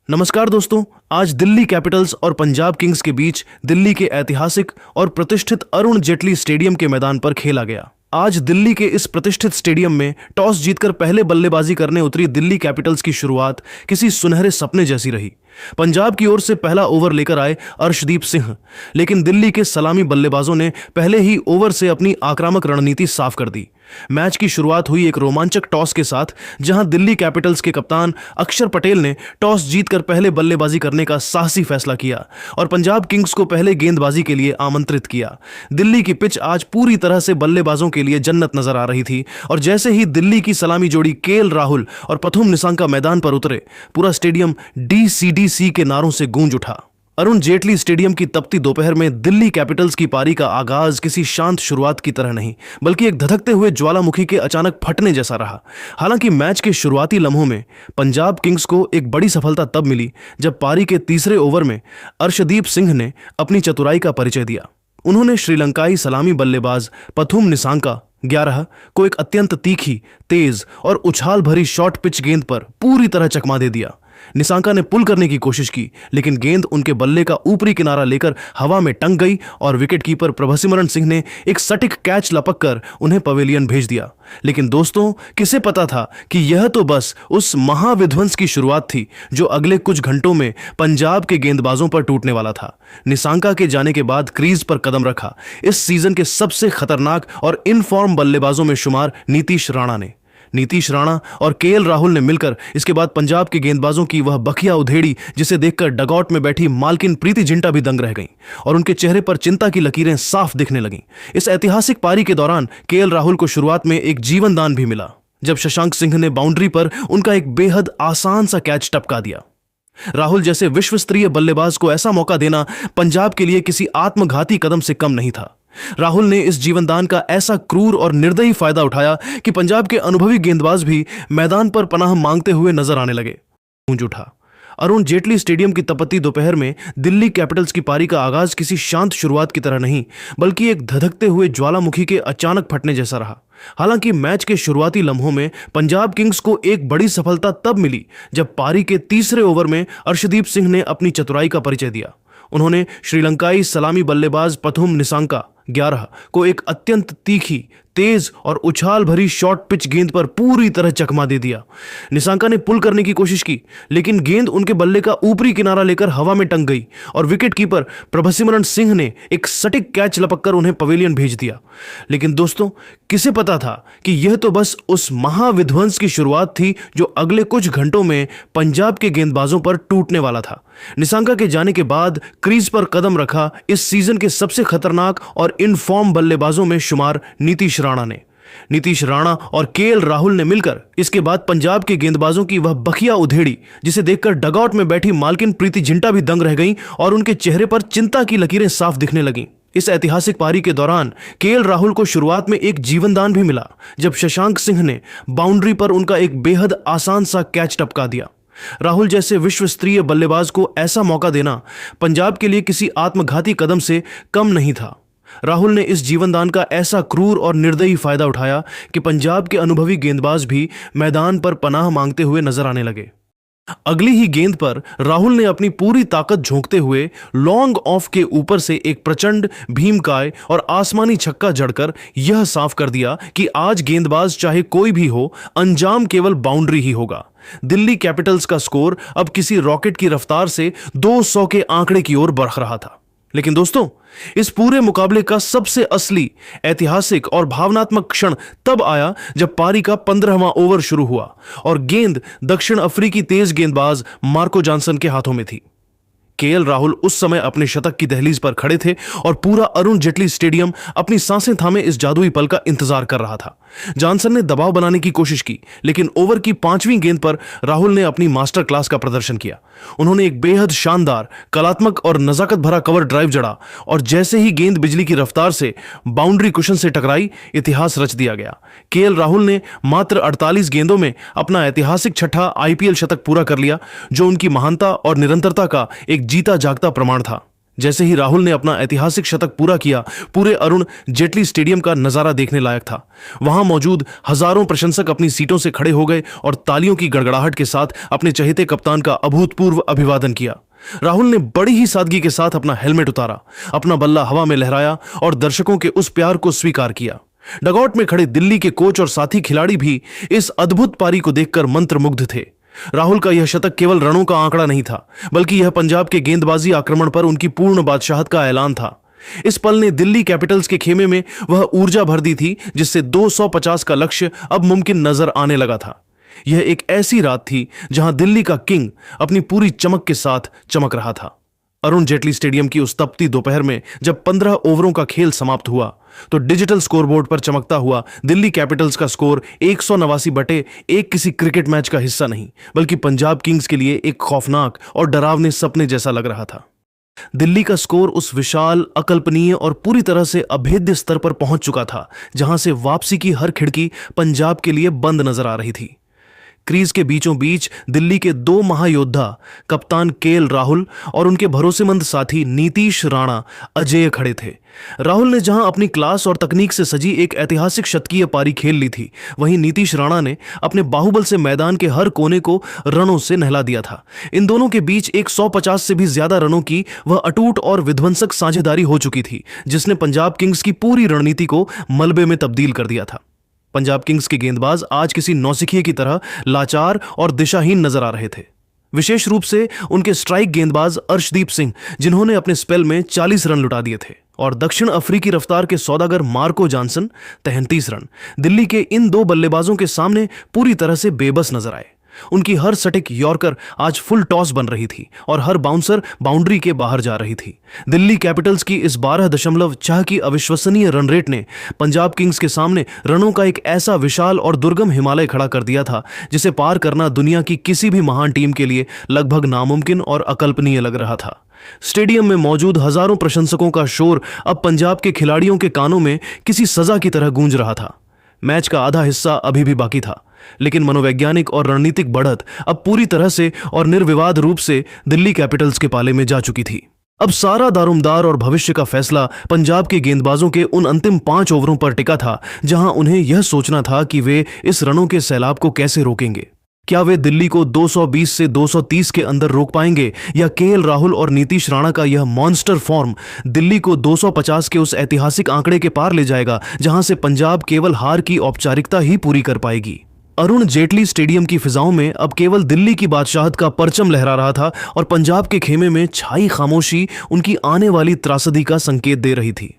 नमस्कार दोस्तों। आज दिल्ली कैपिटल्स और पंजाब किंग्स के बीच दिल्ली के ऐतिहासिक और प्रतिष्ठित अरुण जेटली स्टेडियम के मैदान पर खेला गया। आज दिल्ली के इस प्रतिष्ठित स्टेडियम में टॉस जीतकर पहले बल्लेबाजी करने उतरी दिल्ली कैपिटल्स की शुरुआत किसी सुनहरे सपने जैसी रही। पंजाब की ओर से पहला ओवर लेकर आए अर्शदीप सिंह, लेकिन दिल्ली के सलामी बल्लेबाजों ने पहले ही ओवर से अपनी आक्रामक रणनीति साफ कर दी। मैच की शुरुआत हुई एक रोमांचक टॉस के साथ, जहां दिल्ली कैपिटल्स के कप्तान अक्षर पटेल ने टॉस जीतकर पहले बल्लेबाजी करने का साहसी फैसला किया और पंजाब किंग्स को पहले गेंदबाजी के लिए आमंत्रित किया। दिल्ली की पिच आज पूरी तरह से बल्लेबाजों के लिए जन्नत नजर आ रही थी और जैसे ही दिल्ली की सलामी जोड़ी केएल राहुल और पथुम निसांका मैदान पर उतरे, पूरा स्टेडियम डीसीडीसी के नारों से गूंज उठा। अरुण जेटली स्टेडियम की तपती दोपहर में दिल्ली कैपिटल्स की पारी का आगाज किसी शांत शुरुआत की तरह नहीं, बल्कि एक धधकते हुए ज्वालामुखी के अचानक फटने जैसा रहा। हालांकि मैच के शुरुआती लम्हों में पंजाब किंग्स को एक बड़ी सफलता तब मिली जब पारी के तीसरे ओवर में अर्शदीप सिंह ने अपनी चतुराई का परिचय दिया। उन्होंने श्रीलंकाई सलामी बल्लेबाज पथुम निसांका 11 को एक अत्यंत तीखी, तेज और उछाल भरी शॉर्ट पिच गेंद पर पूरी तरह चकमा दे दिया। निसांका ने पुल करने की कोशिश की, लेकिन गेंद उनके बल्ले का ऊपरी किनारा लेकर हवा में टंग गई और विकेटकीपर प्रभसिमरन सिंह ने एक सटीक कैच लपक कर उन्हें पवेलियन भेज दिया। लेकिन दोस्तों, किसे पता था कि यह तो बस उस महाविध्वंस की शुरुआत थी जो अगले कुछ घंटों में पंजाब के गेंदबाजों पर टूटने वाला था। निसांका के जाने के बाद क्रीज पर कदम रखा इस सीजन के सबसे खतरनाक और इनफॉर्म बल्लेबाजों में शुमार नीतीश राणा ने। नीतीश राणा और केएल राहुल ने मिलकर इसके बाद पंजाब के गेंदबाजों की वह बखिया उधेड़ी, जिसे देखकर डगआउट में बैठी मालकिन प्रीति जिंटा भी दंग रह गईं और उनके चेहरे पर चिंता की लकीरें साफ दिखने लगीं। इस ऐतिहासिक पारी के दौरान केएल राहुल को शुरुआत में एक जीवन दान भी मिला, जब शशांक सिंह ने बाउंड्री पर उनका एक बेहद आसान सा कैच टपका दिया। राहुल जैसे विश्व स्तरीय बल्लेबाज को ऐसा मौका देना पंजाब के लिए किसी आत्मघाती कदम से कम नहीं था। राहुल ने इस जीवनदान का ऐसा क्रूर और निर्दयी फायदा उठाया कि पंजाब के अनुभवी गेंदबाज भी मैदान पर पनाह मांगते हुए नजर आने लगे। गूंज उठा। अरुण जेटली स्टेडियम की तपती दोपहर में दिल्ली कैपिटल्स की पारी का आगाज किसी शांत शुरुआत की तरह नहीं, बल्कि एक धधकते हुए ज्वालामुखी के अचानक फटने जैसा रहा। हालांकि मैच के शुरुआती लम्हों में पंजाब किंग्स को एक बड़ी सफलता तब मिली जब पारी के तीसरे ओवर में अर्शदीप सिंह ने अपनी चतुराई का परिचय दिया। उन्होंने श्रीलंकाई सलामी बल्लेबाज पथुम निसांका 11 को एक अत्यंत तीखी, तेज और उछाल भरी शॉर्ट पिच गेंद पर पूरी तरह चकमा दे दिया। निसांका ने पुल करने की कोशिश की, लेकिन गेंद उनके बल्ले का ऊपरी किनारा लेकर हवा में टंग गई और विकेटकीपर प्रभसिमरन सिंह ने एक सटीक कैच लपककर उन्हें पवेलियन भेज दिया। लेकिन दोस्तों, किसे पता था कि यह तो बस उस महाविध्वंस की शुरुआत थी जो अगले कुछ घंटों में पंजाब के गेंदबाजों पर टूटने वाला था। निसांका के जाने के बाद क्रीज पर कदम रखा इस सीजन के सबसे खतरनाक और इनफॉर्म बल्लेबाजों में शुमार नीतीश राणा और केएल राहुल ने मिलकर इसके बाद पंजाब के गेंदबाजों की वह बखिया उधेड़ी, जिसे देखकर डगआउट में बैठी मालकिन प्रीति जिंटा भी दंग रह गईं और उनके चेहरे पर चिंता की लकीरें साफ दिखने लगीं। इस ऐतिहासिक पारी के दौरान केएल राहुल को शुरुआत में एक जीवनदान भी मिला, जब शशांक सिंह ने बाउंड्री पर उनका एक बेहद आसान सा कैच टपका दिया। राहुल जैसे विश्व स्तरीय बल्लेबाज को ऐसा मौका देना पंजाब के लिए किसी आत्मघाती कदम से कम नहीं था। राहुल ने इस जीवनदान का ऐसा क्रूर और निर्दयी फायदा उठाया कि पंजाब के अनुभवी गेंदबाज भी मैदान पर पनाह मांगते हुए नजर आने लगे। अगली ही गेंद पर राहुल ने अपनी पूरी ताकत झोंकते हुए लॉन्ग ऑफ के ऊपर से एक प्रचंड भीमकाय और आसमानी छक्का जड़कर यह साफ कर दिया कि आज गेंदबाज चाहे कोई भी हो, अंजाम केवल बाउंड्री ही होगा। दिल्ली कैपिटल्स का स्कोर अब किसी रॉकेट की रफ्तार से 200 के आंकड़े की ओर बढ़ रहा था। लेकिन दोस्तों, इस पूरे मुकाबले का सबसे असली, ऐतिहासिक और भावनात्मक क्षण तब आया जब पारी का 15वां ओवर शुरू हुआ और गेंद दक्षिण अफ्रीकी तेज गेंदबाज मार्को जॉनसन के हाथों में थी। केएल राहुल उस समय अपने शतक की दहलीज पर खड़े थे और पूरा अरुण जेटली स्टेडियम अपनी सांसें थामे इस जादुई पल का इंतजार कर रहा था। जॉनसन ने दबाव बनाने की कोशिश की, लेकिन ओवर की 5वीं गेंद पर राहुल ने अपनी मास्टर क्लास का प्रदर्शन किया। उन्होंने एक बेहद शानदार, कलात्मक और नजाकत भरा कवर ड्राइव जड़ा और जैसे ही गेंद बिजली की रफ्तार से बाउंड्री कुशन से टकराई, इतिहास रच दिया गया। केएल राहुल ने मात्र 48 गेंदों में अपना ऐतिहासिक छठा आईपीएल शतक पूरा कर लिया, जो उनकी महानता और निरंतरता का एक जीता जागता प्रमाण था। जैसे ही राहुल ने अपना ऐतिहासिक शतक पूरा किया, पूरे अरुण जेटली स्टेडियम का नजारा देखने लायक था। वहां मौजूद हजारों प्रशंसक अपनी सीटों से खड़े हो गए और तालियों की गड़गड़ाहट के साथ अपने चहेते कप्तान का अभूतपूर्व अभिवादन किया। राहुल ने बड़ी ही सादगी के साथ अपना हेलमेट उतारा, अपना बल्ला हवा में लहराया और दर्शकों के उस प्यार को स्वीकार किया। डगआउट में खड़े दिल्ली के कोच और साथी खिलाड़ी भी इस अद्भुत पारी को देखकर मंत्रमुग्ध थे। राहुल का यह शतक केवल रनों का आंकड़ा नहीं था, बल्कि यह पंजाब के गेंदबाजी आक्रमण पर उनकी पूर्ण बादशाहत का ऐलान था। इस पल ने दिल्ली कैपिटल्स के खेमे में वह ऊर्जा भर दी थी जिससे 250 का लक्ष्य अब मुमकिन नजर आने लगा था। यह एक ऐसी रात थी जहां दिल्ली का किंग अपनी पूरी चमक के साथ चमक रहा था। अरुण जेटली स्टेडियम की उस तपती दोपहर में जब 15 ओवरों का खेल समाप्त हुआ तो डिजिटल स्कोरबोर्ड पर चमकता हुआ दिल्ली कैपिटल्स का स्कोर 189/1 किसी क्रिकेट मैच का हिस्सा नहीं, बल्कि पंजाब किंग्स के लिए एक खौफनाक और डरावने सपने जैसा लग रहा था। दिल्ली का स्कोर उस विशाल, अकल्पनीय और पूरी तरह से अभेद्य स्तर पर पहुंच चुका था जहां से वापसी की हर खिड़की पंजाब के लिए बंद नजर आ रही थी। क्रीज के बीचों बीच दिल्ली के दो महायोद्धा कप्तान केएल राहुल और उनके भरोसेमंद साथी नीतीश राणा अजेय खड़े थे। राहुल ने जहां अपनी क्लास और तकनीक से सजी एक ऐतिहासिक शतकीय पारी खेल ली थी, वहीं नीतीश राणा ने अपने बाहुबल से मैदान के हर कोने को रनों से नहला दिया था। इन दोनों के बीच एक 150 से भी ज्यादा रनों की वह अटूट और विध्वंसक साझेदारी हो चुकी थी जिसने पंजाब किंग्स की पूरी रणनीति को मलबे में तब्दील कर दिया था। पंजाब किंग्स के गेंदबाज आज किसी नौसिखिए की तरह लाचार और दिशाहीन नजर आ रहे थे। विशेष रूप से उनके स्ट्राइक गेंदबाज अर्शदीप सिंह, जिन्होंने अपने स्पेल में 40 रन लुटा दिए थे, और दक्षिण अफ्रीकी रफ्तार के सौदागर मार्को जॉनसन 33 रन दिल्ली के इन दो बल्लेबाजों के सामने पूरी तरह से बेबस नजर आए। उनकी हर सटीक यॉर्कर आज फुल टॉस बन रही थी और हर बाउंसर बाउंड्री के बाहर जा रही थी। दिल्ली कैपिटल्स की इस 12.6 की अविश्वसनीय रन रेट ने पंजाब किंग्स के सामने रनों का एक ऐसा विशाल और दुर्गम हिमालय खड़ा कर दिया था जिसे पार करना दुनिया की किसी भी महान टीम के लिए लगभग नामुमकिन और अकल्पनीय लग रहा था। स्टेडियम में मौजूद हजारों प्रशंसकों का शोर अब पंजाब के खिलाड़ियों के कानों में किसी सजा की तरह गूंज रहा था। मैच का आधा हिस्सा अभी भी बाकी था, लेकिन मनोवैज्ञानिक और रणनीतिक बढ़त अब पूरी तरह से और निर्विवाद रूप से दिल्ली कैपिटल्स के पाले में जा चुकी थी। अब सारा दारोमदार और भविष्य का फैसला पंजाब के गेंदबाजों के उन अंतिम 5 ओवरों पर टिका था जहां उन्हें यह सोचना था कि वे इस रनों के सैलाब को कैसे रोकेंगे। क्या वे दिल्ली को 220 से 230 के अंदर रोक पाएंगे, या केएल राहुल और नीतीश राणा का यह मॉन्स्टर फॉर्म दिल्ली को 250 के उस ऐतिहासिक आंकड़े के पार ले जाएगा जहां से पंजाब केवल हार की औपचारिकता ही पूरी कर पाएगी। अरुण जेटली स्टेडियम की फिजाओं में अब केवल दिल्ली की बादशाहत का परचम लहरा रहा था और पंजाब के खेमे में छाई खामोशी उनकी आने वाली त्रासदी का संकेत दे रही थी।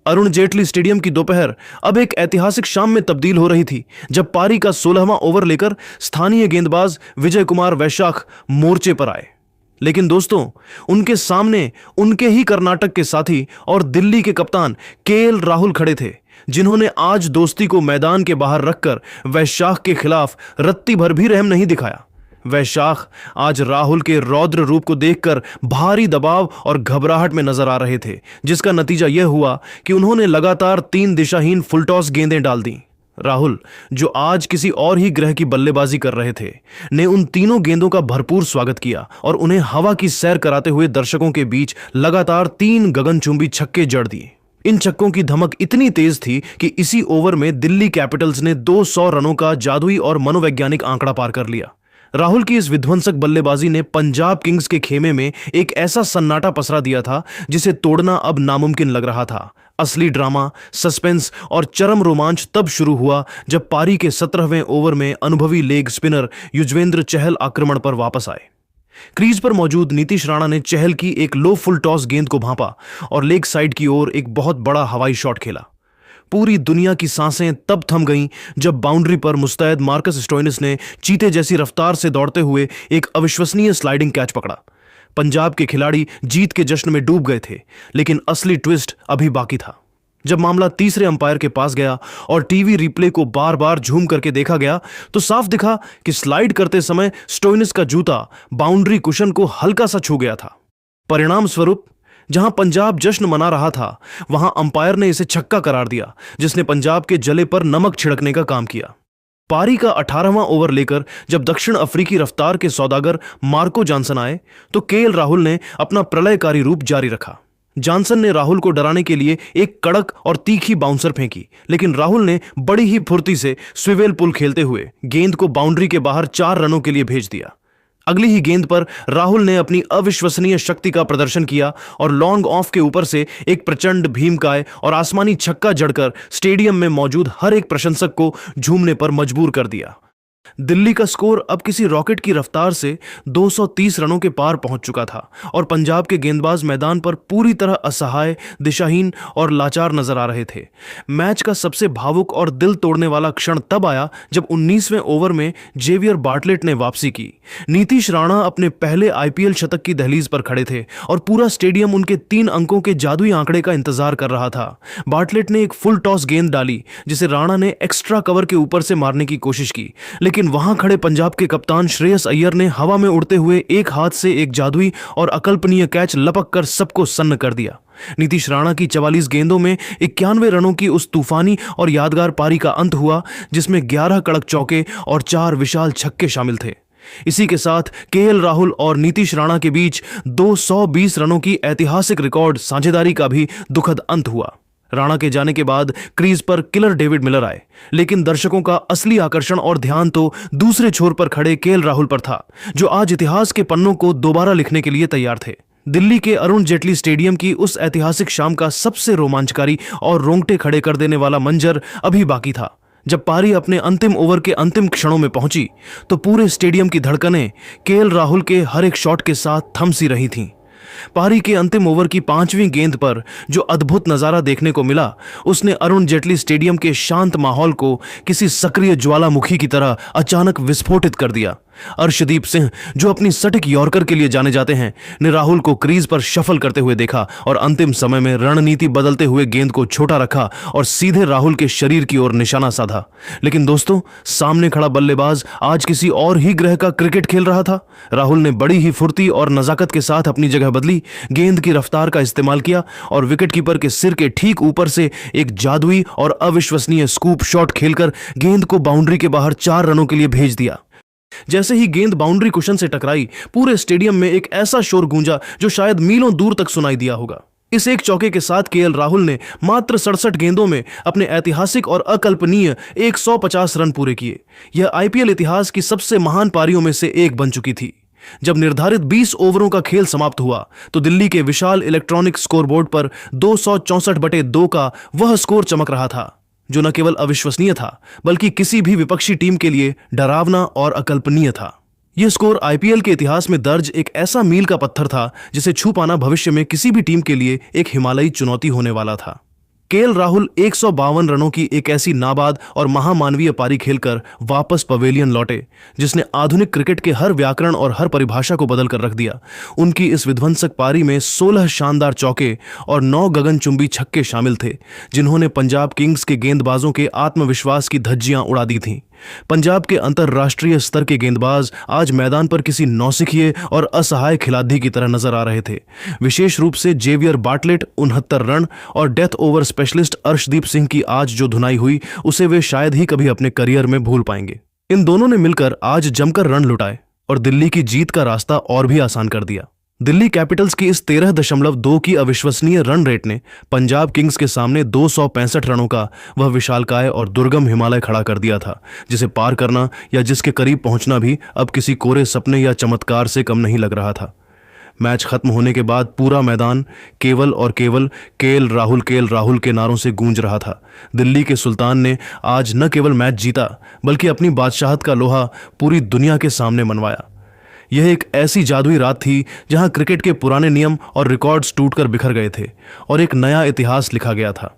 अरुण जेटली स्टेडियम की दोपहर अब एक ऐतिहासिक शाम में तब्दील हो रही थी जब पारी का 16वां ओवर लेकर स्थानीय गेंदबाज विजय कुमार वैशाख मोर्चे पर आए। लेकिन दोस्तों, उनके सामने उनके ही कर्नाटक के साथी और दिल्ली के कप्तान केएल राहुल खड़े थे, जिन्होंने आज दोस्ती को मैदान के बाहर रखकर वैशाख के खिलाफ रत्ती भर भी रहम नहीं दिखाया। वैशाख आज राहुल के रौद्र रूप को देखकर भारी दबाव और घबराहट में नजर आ रहे थे, जिसका नतीजा यह हुआ कि उन्होंने लगातार 3 दिशाहीन फुलटॉस गेंदें डाल दी। राहुल, जो आज किसी और ही ग्रह की बल्लेबाजी कर रहे थे, ने उन तीनों गेंदों का भरपूर स्वागत किया और उन्हें हवा की सैर कराते हुए दर्शकों के बीच लगातार 3 गगनचुंबी छक्के जड़ दिए। इन छक्कों की धमक इतनी तेज थी कि इसी ओवर में दिल्ली कैपिटल्स ने 200 रनों का जादुई और मनोवैज्ञानिक आंकड़ा पार कर लिया। राहुल की इस विध्वंसक बल्लेबाजी ने पंजाब किंग्स के खेमे में एक ऐसा सन्नाटा पसरा दिया था जिसे तोड़ना अब नामुमकिन लग रहा था। असली ड्रामा, सस्पेंस और चरम रोमांच तब शुरू हुआ जब पारी के 17वें ओवर में अनुभवी लेग स्पिनर युजवेंद्र चहल आक्रमण पर वापस आए। क्रीज पर मौजूद नीतीश राणा ने चहल की एक लो फुल टॉस गेंद को भांपा और लेग साइड की ओर एक बहुत बड़ा हवाई शॉट खेला। पूरी दुनिया की सांसें तब थम गईं जब बाउंड्री पर मुस्तैद मार्कस स्टोइनिस ने चीते जैसी रफ्तार से दौड़ते हुए एक अविश्वसनीय स्लाइडिंग कैच पकड़ा। पंजाब के खिलाड़ी जीत के जश्न में डूब गए थे, लेकिन असली ट्विस्ट अभी बाकी था। जब मामला तीसरे अंपायर के पास गया और टीवी रिप्ले को बार बार झूम करके देखा गया तो साफ दिखा कि स्लाइड करते समय स्टोइनिस का जूता बाउंड्री कुशन को हल्का सा छू गया था। परिणाम स्वरूप जहां पंजाब जश्न मना रहा था, वहां अंपायर ने इसे छक्का करार दिया, जिसने पंजाब के जले पर नमक छिड़कने का काम किया। पारी का 18वां ओवर लेकर जब दक्षिण अफ्रीकी रफ्तार के सौदागर मार्को जॉनसन आए तो केएल राहुल ने अपना प्रलयकारी रूप जारी रखा। जॉनसन ने राहुल को डराने के लिए एक कड़क और तीखी बाउंसर फेंकी, लेकिन राहुल ने बड़ी ही फुर्ती से स्विवेल पुल खेलते हुए गेंद को बाउंड्री के बाहर 4 रनों के लिए भेज दिया। अगली ही गेंद पर राहुल ने अपनी अविश्वसनीय शक्ति का प्रदर्शन किया और लॉन्ग ऑफ के ऊपर से एक प्रचंड भीमकाय और आसमानी छक्का जड़कर स्टेडियम में मौजूद हर एक प्रशंसक को झूमने पर मजबूर कर दिया। दिल्ली का स्कोर अब किसी रॉकेट की रफ्तार से 230 रनों के पार पहुंच चुका था और पंजाब के गेंदबाज मैदान पर पूरी तरह असहाय, दिशाहीन और लाचार नजर आ रहे थे। मैच का सबसे भावुक और दिल तोड़ने वाला क्षण तब आया जब 19वें ओवर में जेवियर बार्टलेट ने वापसी की। नीतीश राणा अपने पहले आईपीएल शतक की दहलीज पर खड़े थे और पूरा स्टेडियम उनके 3 अंकों के जादुई आंकड़े का इंतजार कर रहा था। बार्टलेट ने एक फुल टॉस गेंद डाली जिसे राणा ने एक्स्ट्रा कवर के ऊपर से मारने की कोशिश की, लेकिन वहां खड़े पंजाब के कप्तान श्रेयस अय्यर ने हवा में उड़ते हुए एक हाथ से एक जादुई और अकल्पनीय कैच लपक कर सबको सन्न कर दिया। नीतीश राणा की 44 गेंदों में 91 रनों की उस तूफानी और यादगार पारी का अंत हुआ जिसमें 11 कड़क चौके और 4 विशाल छक्के शामिल थे। इसी के साथ केएल राहुल और नीतीश राणा के बीच 220 रनों की ऐतिहासिक रिकॉर्ड साझेदारी का भी दुखद अंत हुआ। राणा के जाने के बाद क्रीज पर किलर डेविड मिलर आए, लेकिन दर्शकों का असली आकर्षण और ध्यान तो दूसरे छोर पर खड़े केएल राहुल पर था, जो आज इतिहास के पन्नों को दोबारा लिखने के लिए तैयार थे। दिल्ली के अरुण जेटली स्टेडियम की उस ऐतिहासिक शाम का सबसे रोमांचकारी और रोंगटे खड़े कर देने वाला मंजर अभी बाकी था। जब पारी अपने अंतिम ओवर के अंतिम क्षणों में पहुंची तो पूरे स्टेडियम की धड़कनें केएल राहुल के हर एक शॉट के साथ थम सी रही थीं। पारी के अंतिम ओवर की 5वीं गेंद पर जो अद्भुत नजारा देखने को मिला उसने अरुण जेटली स्टेडियम के शांत माहौल को किसी सक्रिय ज्वालामुखी की तरह अचानक विस्फोटित कर दिया। अर्शदीप सिंह, जो अपनी सटीक यॉर्कर के लिए जाने जाते हैं, ने राहुल को क्रीज पर शफल करते हुए देखा और अंतिम समय में रणनीति बदलते हुए गेंद को छोटा रखा और सीधे राहुल के शरीर की ओर निशाना साधा। लेकिन दोस्तों, सामने खड़ा बल्लेबाज आज किसी और ही ग्रह का क्रिकेट खेल रहा था। राहुल ने बड़ी ही फुर्ती और नजाकत के साथ अपनी जगह बदली, गेंद की रफ्तार का इस्तेमाल किया और विकेटकीपर के सिर के ठीक ऊपर से एक जादुई और अविश्वसनीय स्कूप शॉट खेलकर गेंद को बाउंड्री के बाहर 4 रनों के लिए भेज दिया। जैसे ही गेंद बाउंड्री कुशन से टकराई, पूरे स्टेडियम में एक ऐसा शोर गूंजा जो शायद मीलों दूर तक सुनाई दिया होगा। इस एक चौके के साथ केएल राहुल ने मात्र 67 गेंदों में अपने ऐतिहासिक और अकल्पनीय 150 रन पूरे किए। यह आईपीएल इतिहास की सबसे महान पारियों में से एक बन चुकी थी। जब निर्धारित 20 ओवरों का खेल समाप्त हुआ तो दिल्ली के विशाल इलेक्ट्रॉनिक स्कोरबोर्ड पर 264/2 का वह स्कोर चमक रहा था, जो न केवल अविश्वसनीय था बल्कि किसी भी विपक्षी टीम के लिए डरावना और अकल्पनीय था। यह स्कोर आईपीएल के इतिहास में दर्ज एक ऐसा मील का पत्थर था जिसे छू पाना भविष्य में किसी भी टीम के लिए एक हिमालयी चुनौती होने वाला था। केएल राहुल 152 रनों की एक ऐसी नाबाद और महामानवीय पारी खेलकर वापस पवेलियन लौटे जिसने आधुनिक क्रिकेट के हर व्याकरण और हर परिभाषा को बदल कर रख दिया। उनकी इस विध्वंसक पारी में 16 शानदार चौके और 9 गगनचुंबी छक्के शामिल थे, जिन्होंने पंजाब किंग्स के गेंदबाजों के आत्मविश्वास की धज्जियां उड़ा दी थीं। पंजाब के अंतर्राष्ट्रीय स्तर के गेंदबाज आज मैदान पर किसी नौसिखिए और असहाय खिलाड़ी की तरह नजर आ रहे थे। विशेष रूप से जेवियर बार्टलेट 69 रन और death over specialist Arshdeep Singh की आज जो धुनाई हुई उसे वे शायद ही कभी अपने करियर में भूल पाएंगे। इन दोनों ने मिलकर आज जमकर रन लुटाए और दिल्ली की जीत का रास्ता और भी आसान कर दिया। दिल्ली कैपिटल्स की इस 13.2 की अविश्वसनीय रन रेट ने पंजाब किंग्स के सामने 265 रनों का वह विशालकाय और दुर्गम हिमालय खड़ा कर दिया था, जिसे पार करना या जिसके करीब पहुंचना भी अब किसी कोरे सपने या चमत्कार से कम नहीं लग रहा था। मैच खत्म होने के बाद पूरा मैदान केवल और केवल केएल राहुल के नारों से गूंज रहा था। दिल्ली के सुल्तान ने आज न केवल मैच जीता बल्कि अपनी बादशाहत का लोहा पूरी दुनिया के सामने मनवाया। यह एक ऐसी जादुई रात थी जहां क्रिकेट के पुराने नियम और रिकॉर्ड्स टूटकर बिखर गए थे और एक नया इतिहास लिखा गया था।